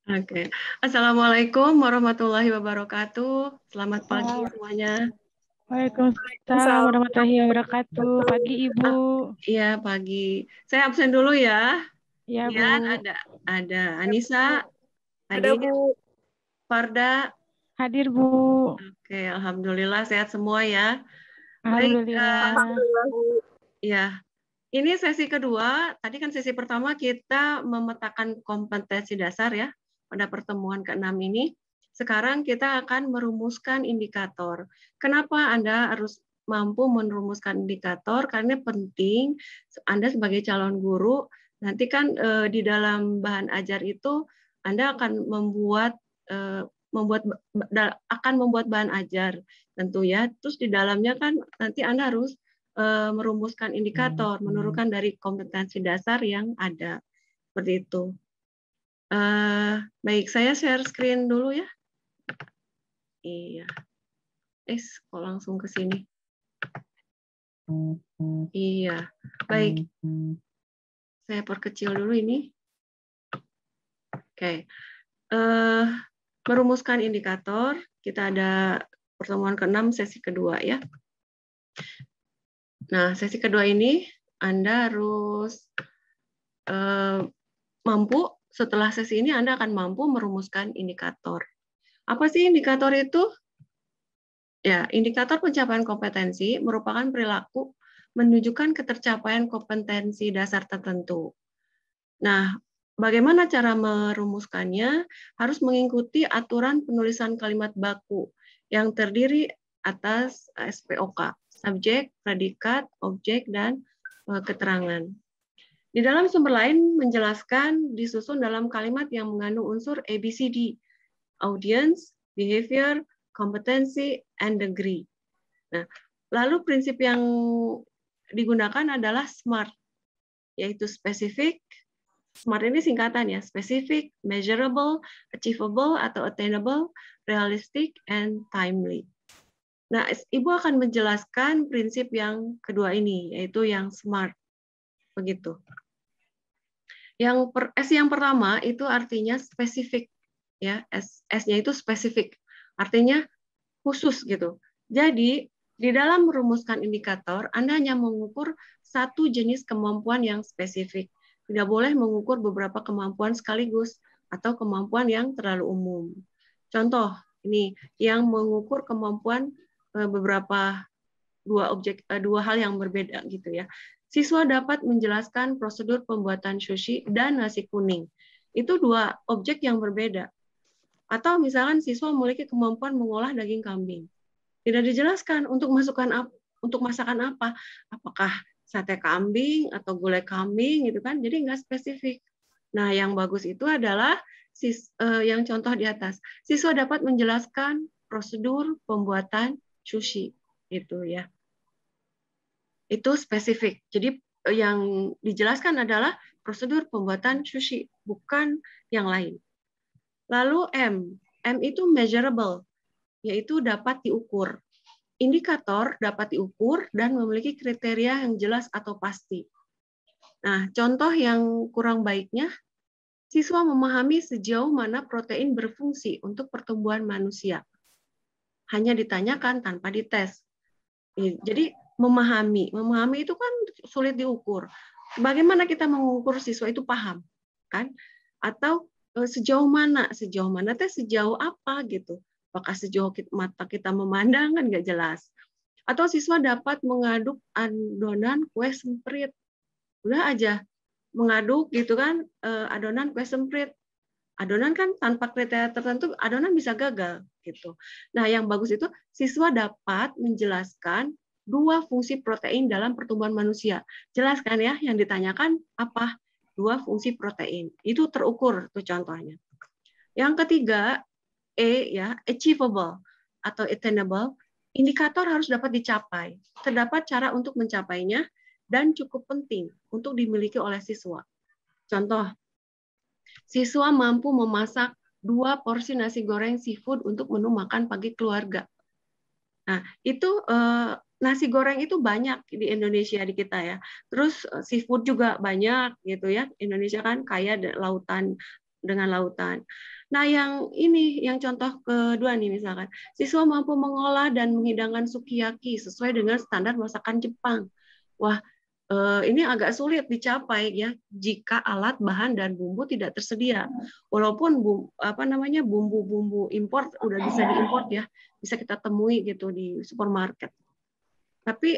Oke. Assalamualaikum warahmatullahi wabarakatuh. Selamat pagi semuanya. Waalaikumsalam warahmatullahi wabarakatuh. Pagi Ibu. Iya, pagi. Saya absen dulu ya. Ya Bu. Lihat ada Anissa, Ada hadir, Bu. Farda. Hadir Bu. Oke, alhamdulillah sehat semua ya. Baik, Alhamdulillah. ya. Ini sesi kedua. Tadi kan sesi pertama kita memetakan kompetensi dasar ya pada pertemuan ke-6 ini. Sekarang kita akan merumuskan indikator. Kenapa Anda harus mampu merumuskan indikator? Karena penting Anda sebagai calon guru nanti kan di dalam bahan ajar itu Anda akan akan membuat bahan ajar tentu ya. Terus di dalamnya kan nanti Anda harus merumuskan indikator, menurunkan dari kompetensi dasar yang ada. Seperti itu. Baik, saya share screen dulu ya. Iya. Kok langsung ke sini. Iya. Baik. Saya perkecil dulu ini. Oke. Merumuskan indikator. Kita ada pertemuan ke-6 sesi kedua ya. Nah, sesi kedua ini Anda harus mampu, setelah sesi ini Anda akan mampu merumuskan indikator. Apa sih indikator itu? Ya, indikator pencapaian kompetensi merupakan perilaku menunjukkan ketercapaian kompetensi dasar tertentu. Nah, bagaimana cara merumuskannya? Harus mengikuti aturan penulisan kalimat baku yang terdiri atas SPOK, subjek, predikat, objek, dan keterangan. Di dalam sumber lain menjelaskan disusun dalam kalimat yang mengandung unsur ABCD, audience, behavior, competency, and degree. Nah, lalu prinsip yang digunakan adalah SMART, yaitu specific. SMART ini singkatan ya, specific, measurable, achievable atau attainable, realistic, and timely. Nah, Ibu akan menjelaskan prinsip yang kedua ini, yaitu yang SMART. Begitu. S yang pertama itu artinya spesifik, ya. S-nya itu spesifik, artinya khusus gitu. Jadi di dalam merumuskan indikator, Anda hanya mengukur satu jenis kemampuan yang spesifik. Tidak boleh mengukur beberapa kemampuan sekaligus atau kemampuan yang terlalu umum. Contoh, ini yang mengukur kemampuan beberapa dua hal yang berbeda gitu ya. Siswa dapat menjelaskan prosedur pembuatan sushi dan nasi kuning. Itu dua objek yang berbeda. Atau misalkan siswa memiliki kemampuan mengolah daging kambing. Tidak dijelaskan untuk masakan apa. Apakah sate kambing atau gulai kambing gitu kan. Jadi nggak spesifik. Nah, yang bagus itu adalah yang contoh di atas. Siswa dapat menjelaskan prosedur pembuatan sushi gitu ya. Itu spesifik. Jadi yang dijelaskan adalah prosedur pembuatan sushi, bukan yang lain. Lalu M itu measurable, yaitu dapat diukur. Indikator dapat diukur dan memiliki kriteria yang jelas atau pasti. Nah, contoh yang kurang baiknya, siswa memahami sejauh mana protein berfungsi untuk pertumbuhan manusia. Hanya ditanyakan tanpa dites. Jadi memahami itu kan sulit diukur. Bagaimana kita mengukur siswa itu paham, kan? Atau sejauh mana teh sejauh apa gitu? Apakah sejauh mata kita memandang kan nggak jelas? Atau siswa dapat mengaduk adonan kue semprit, udah aja mengaduk gitu kan adonan kue semprit. Adonan kan tanpa kriteria tertentu adonan bisa gagal gitu. Nah, yang bagus itu siswa dapat menjelaskan dua fungsi protein dalam pertumbuhan manusia. Jelaskan ya, yang ditanyakan apa? Dua fungsi protein. Itu terukur tuh contohnya. Yang ketiga, ya, achievable atau attainable. Indikator harus dapat dicapai. Terdapat cara untuk mencapainya dan cukup penting untuk dimiliki oleh siswa. Contoh, siswa mampu memasak 2 porsi nasi goreng seafood untuk menu makan pagi keluarga. Nah, itu nasi goreng itu banyak di Indonesia di kita ya. Terus seafood juga banyak gitu ya. Indonesia kan kaya lautan dengan lautan. Nah, yang ini, yang contoh kedua nih misalkan, siswa mampu mengolah dan menghidangkan sukiyaki sesuai dengan standar masakan Jepang. Wah, ini agak sulit dicapai ya jika alat, bahan, dan bumbu tidak tersedia. Walaupun bumbu-bumbu impor udah bisa diimport ya, bisa kita temui gitu di supermarket. Tapi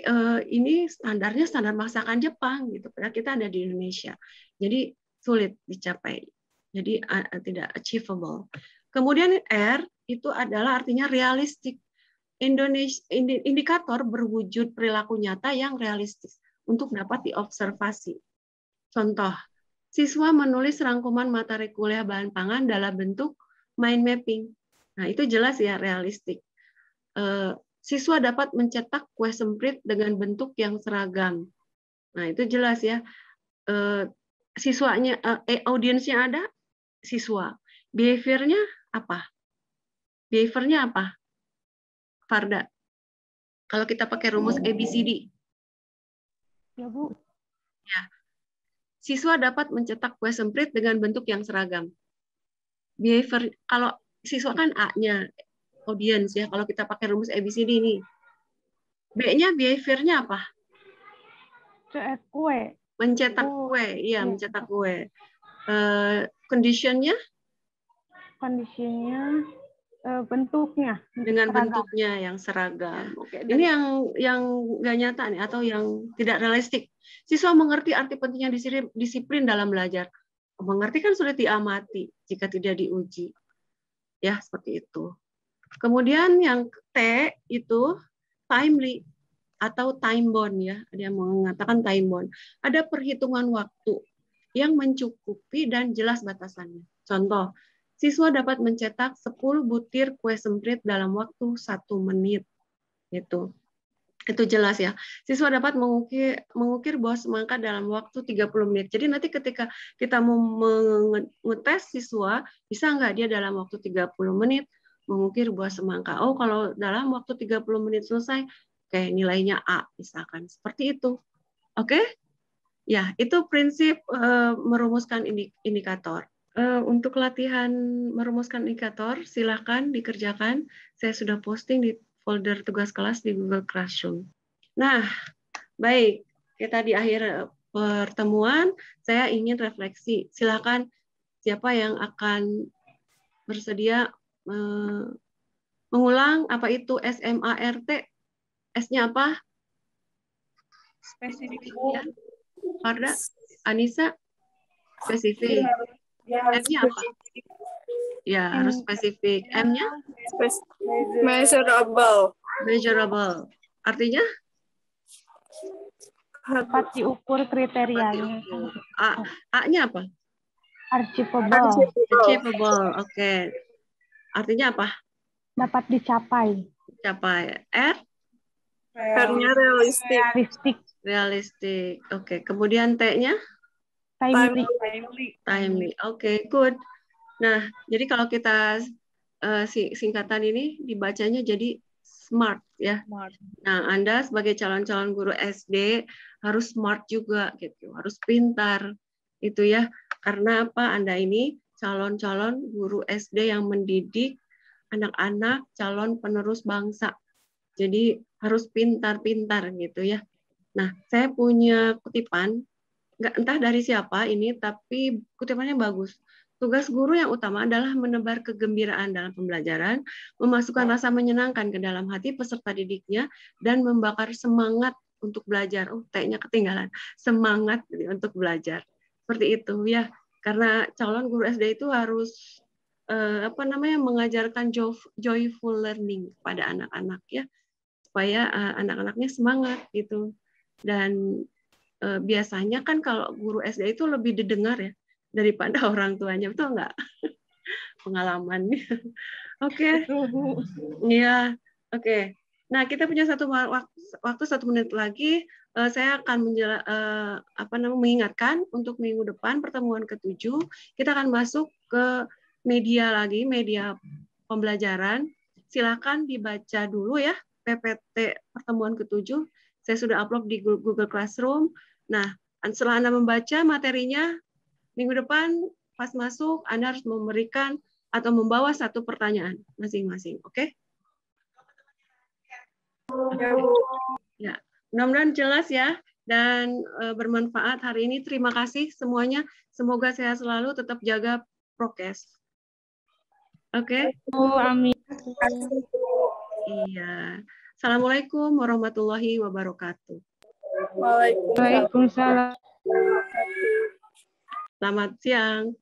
ini standarnya standar masakan Jepang gitu. Padahal kita ada di Indonesia. Jadi sulit dicapai. Jadi tidak achievable. Kemudian R itu adalah artinya realistik. Indikator berwujud perilaku nyata yang realistis untuk dapat diobservasi. Contoh, siswa menulis rangkuman materi kuliah bahan pangan dalam bentuk mind mapping. Nah, itu jelas ya realistik. Siswa dapat mencetak kue semprit dengan bentuk yang seragam. Nah, itu jelas ya. Siswanya, audiensnya ada, siswa. Behavior-nya apa? Behavior-nya apa? Farda. Kalau kita pakai rumus ABCD. Ya, Bu. Ya. Siswa dapat mencetak kue semprit dengan bentuk yang seragam. Behavior, kalau siswa kan A-nya, audience ya. Kalau kita pakai rumus ABCD ini. B-nya behavior-nya apa? Kue. Mencetak kue, iya mencetak kue. Condition-nya? Kondisinya bentuknya Dengan seragam. Bentuknya yang seragam. Oke. Ini yang nggak nyata nih atau yang tidak realistik. Siswa mengerti arti pentingnya disiplin dalam belajar. Mengerti kan sulit diamati jika tidak diuji. Ya, seperti itu. Kemudian yang T itu timely atau time bound ya. Ada yang mengatakan time bound. Ada perhitungan waktu yang mencukupi dan jelas batasannya. Contoh, siswa dapat mencetak 10 butir kue semprit dalam waktu 1 menit. Itu jelas ya. Siswa dapat mengukir buah semangka dalam waktu 30 menit. Jadi nanti ketika kita mau mengetes siswa, bisa nggak dia dalam waktu 30 menit mengukir buah semangka. Oh, kalau dalam waktu 30 menit selesai, kayak nilainya A misalkan. Seperti itu. Oke? Ya, itu prinsip merumuskan indikator. Untuk latihan merumuskan indikator, silakan dikerjakan. Saya sudah posting di folder tugas kelas di Google Classroom. Nah, baik. Kita di akhir pertemuan, saya ingin refleksi. Silakan siapa yang akan bersedia mengulang apa itu SMART? S-nya apa? Spesifik ya. Farda, Anissa, spesifik. M-nya apa? Ya, harus spesifik. M-nya? Measurable. Measurable. Artinya? Dapat diukur kriterianya. A-nya apa? Achievable. Achievable. Oke. Artinya apa? Dapat dicapai. Capai. R? R-nya realistik. Realistik. Oke. Kemudian T-nya? Timely. Timely. Oke, good. Nah, jadi kalau kita singkatan ini dibacanya jadi SMART ya. Nah, Anda sebagai calon-calon guru SD harus smart juga gitu, harus pintar itu ya. Karena apa? Anda ini calon-calon guru SD yang mendidik anak-anak calon penerus bangsa. Jadi harus pintar-pintar gitu ya. Nah, saya punya kutipan, nggak entah dari siapa ini, tapi kutipannya bagus. Tugas guru yang utama adalah menebar kegembiraan dalam pembelajaran, memasukkan rasa menyenangkan ke dalam hati peserta didiknya, dan membakar semangat untuk belajar. Oh, T-nya ketinggalan. Semangat untuk belajar. Seperti itu ya. Karena calon guru SD itu harus mengajarkan joyful learning pada anak-anak ya, supaya anak-anaknya semangat gitu. Dan biasanya kan kalau guru SD itu lebih didengar ya daripada orang tuanya, betul nggak? Pengalaman. Oke. Iya, oke. Nah, kita punya waktu 1 menit lagi. Saya akan mengingatkan untuk minggu depan pertemuan ke-7 kita akan masuk ke media lagi, media pembelajaran. Silakan dibaca dulu ya PPT pertemuan ke-7. Saya sudah upload di Google Classroom. Nah, setelah Anda membaca materinya, minggu depan pas masuk Anda harus memberikan atau membawa satu pertanyaan masing-masing. Oke? Ya, mudah-mudahan jelas ya dan bermanfaat hari ini. Terima kasih semuanya. Semoga sehat selalu, tetap jaga prokes. Oke? Amin. Iya. Assalamualaikum warahmatullahi wabarakatuh. Waalaikumsalam. Selamat siang.